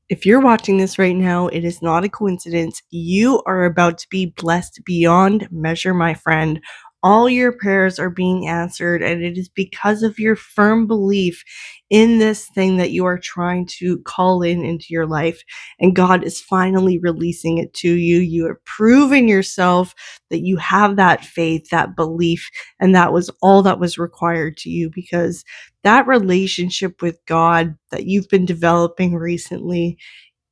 If you're watching this right now, it is not a coincidence. You are about to be blessed beyond measure, my friend. All your prayers are being answered, and it is because of your firm belief in this thing that you are trying to call into your life. And God is finally releasing it to you. You have proven yourself that you have that faith, that belief, and that was all that was required to you, because that relationship with God that you've been developing recently,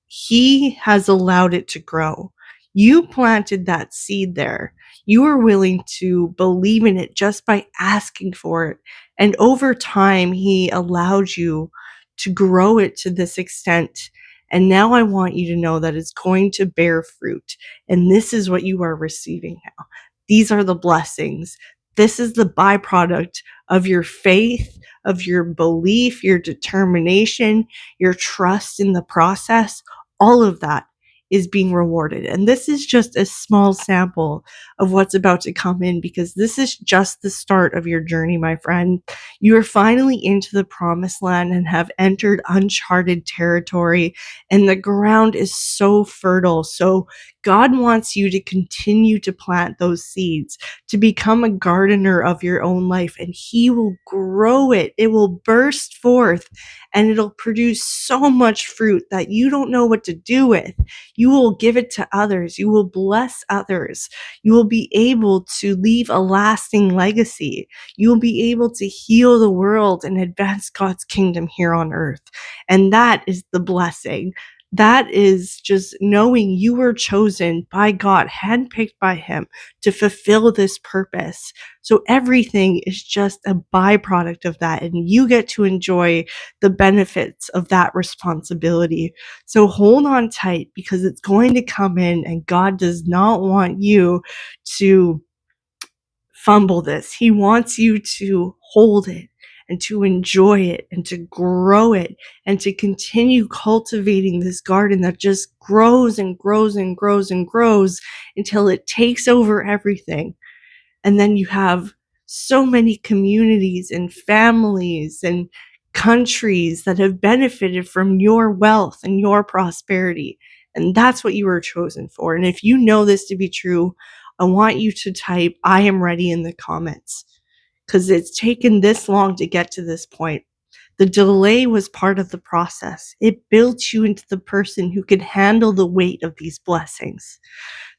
He has allowed it to grow. You planted that seed there. You were willing to believe in it just by asking for it. And over time, He allowed you to grow it to this extent. And now I want you to know that it's going to bear fruit. And this is what you are receiving now. These are the blessings. This is the byproduct of your faith, of your belief, your determination, your trust in the process. All of that is being rewarded. And this is just a small sample of what's about to come in, because this is just the start of your journey, my friend. You are finally into the promised land and have entered uncharted territory, and the ground is so fertile. So God wants you to continue to plant those seeds, to become a gardener of your own life, and He will grow it. It will burst forth, and it'll produce so much fruit that you don't know what to do with. You will give it to others. You will bless others. You will be able to leave a lasting legacy. You will be able to heal the world and advance God's kingdom here on earth. And that is the blessing. That is just knowing you were chosen by God, handpicked by Him to fulfill this purpose. So everything is just a byproduct of that, and you get to enjoy the benefits of that responsibility. So hold on tight, because it's going to come in, and God does not want you to fumble this. He wants you to hold it and to enjoy it and to grow it and to continue cultivating this garden that just grows and grows and grows and grows until it takes over everything. And then you have so many communities and families and countries that have benefited from your wealth and your prosperity. And that's what you were chosen for. And if you know this to be true, I want you to type "I am ready" in the comments, because it's taken this long to get to this point. The delay was part of the process. It built you into the person who can handle the weight of these blessings.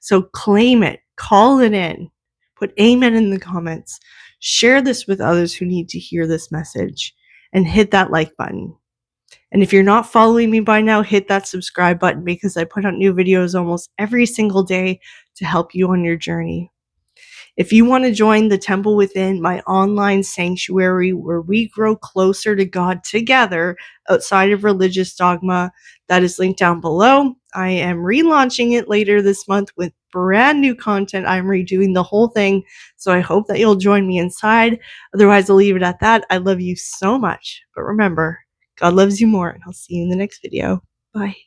So claim it, call it in, put amen in the comments, share this with others who need to hear this message, and hit that like button. And if you're not following me by now, hit that subscribe button, because I put out new videos almost every single day to help you on your journey. If you want to join the Temple Within, my online sanctuary where we grow closer to God together outside of religious dogma, that is linked down below. I am relaunching it later this month with brand new content. I'm redoing the whole thing, so I hope that you'll join me inside. Otherwise, I'll leave it at that. I love you so much, but remember, God loves you more, and I'll see you in the next video. Bye.